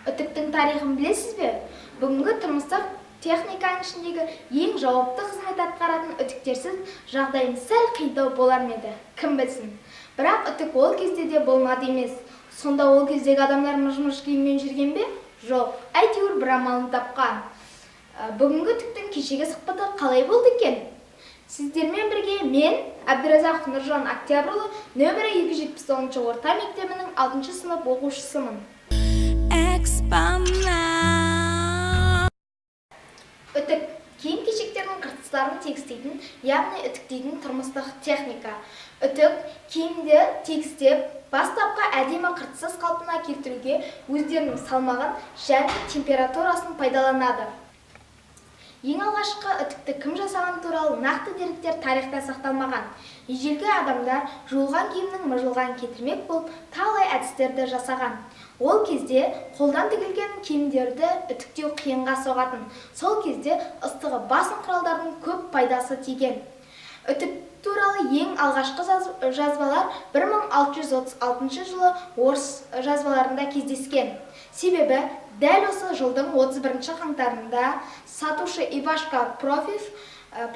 Үтіктің тарихын білесіз бе? Бүгінгі тұрмыстық техниканың ішіндегі ең жауапты қызмет атқаратын үтіктерсіз жағдайым сәл қиындау болар ма еді? Кім білсін. Бірақ үтік ол кезде де болмады емес. Сонда ол кездегі адамдар мыж-мыж киіммен жүрген бе? Жоқ, әйтеуір бір амалын тапқан. Бүгінгі үтіктің кешегі сұхбаты қалай болды екен? Сіздермен бірге мен, Әбдіразақов Нұржан Октябрьұлы, нөмірі 279 орта мектебінің 6 сынып оқушысымын. Үтік киім-кешектердің қыртыстарын тегістейтін, яғни үтіктейтін тұрмыстық техника. Үтік киімді тегістеп, бастапқы әдемі қыртыссыз қалпына келтіруге өздерінің салмағын және температурасын пайдаланады. Ең алғашқы үтікті кім жасаған туралы нақты деректер тарихта сақталмаған. Ежелгі адамдар жуылған киімнің мыжылған кетірмек болып талай әдістерді жасаған. Ол кезде қолдан тігілген киімдерді үтіктеу қиынға соғатын. Сол кезде ыстығы басым құралдардың көп пайдасы тиген. Үтік туралы ең алғашқы жазбалар 1636 жылы орыс жазбаларында кездескен. Себебі дәл осы жылдың 31 қаңтарында сатушы Ивашка Профив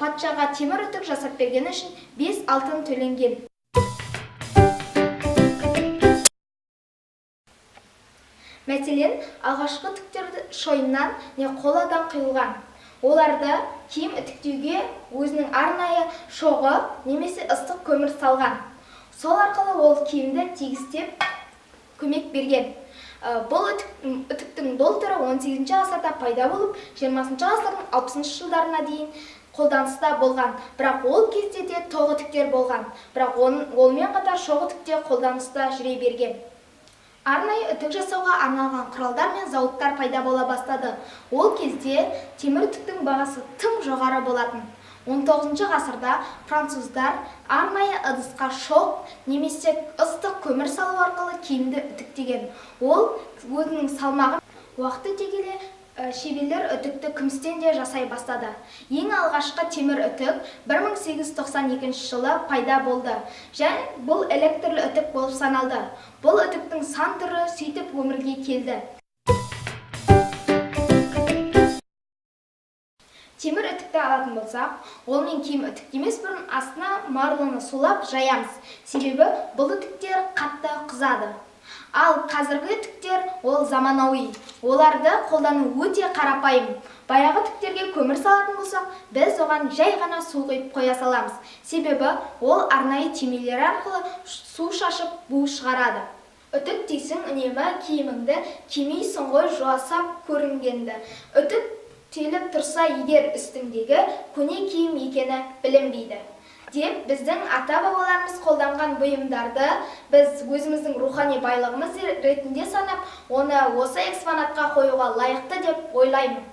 патшаға темір үтік жасап бергені үшін 5 алтын төленген. Мәселен, алғашқы үтіктер шойыннан не қоладан құйылған. Оларды киім үтіктеуге өзінің арнайы шоғы немесе ыстық көмір салған. Сол арқылы ол киімді тегістеп көмек берген. Бұл үтіктің бұл түрі 18 ғасырда пайда болып, 20 ғасырдың 60 жылдарына дейін қолданыста болған. Бірақ ол кезде де тоқ үтіктер болған. Бірақ онымен қатар шоқ үтікте қолданыста жүре берген. Арнайы үтік жасауға арналған құралдар мен зауыттар пайда бола бастады. Ол кезде темір үтіктің бағасы тым жоғары болатын. 19 ғасырда француздар арнайы ыдысқа шоқ немесе ыстық көмір салу арқылы киімді үтіктеген. Ол өзінің салмағын уақыт өте келе шеберлер үтікті күмістен де жасай бастады. Ең алғашқы темір үтік 1892 жылы пайда болды. Және бұл электрлі үтік болып саналды. Бұл үтіктің сан түрі сөйтіп өмірге келді. Темір үтікті алатын болсақ, олмен киім үтіктемес бұрын астына марлыны сулап жаямыз. Себебі бұл үтіктер қатты қызады. Ал қазіргі үтіктер ол заманауи. Оларды қолдану өте қарапайым. Баяғы үтіктерге көмір салатын болсақ, біз оған жай ғана су құйып қоя саламыз. Себебі ол арнайы түймелер арқылы су шашып бу шығарады. Үтік дейсің үнемі киіміңді кимейсің ғой жуасап көрінгенді. Үтік теліп тұрса егер үстіңдегі көне киім екені білінбейді. Деп біздің ата-бабаларымыз қолданған бұйымдарды біз өзіміздің рухани байлығымыз ретінде санап, оны осы экспонатқа қоюға лайықты деп ойлаймын.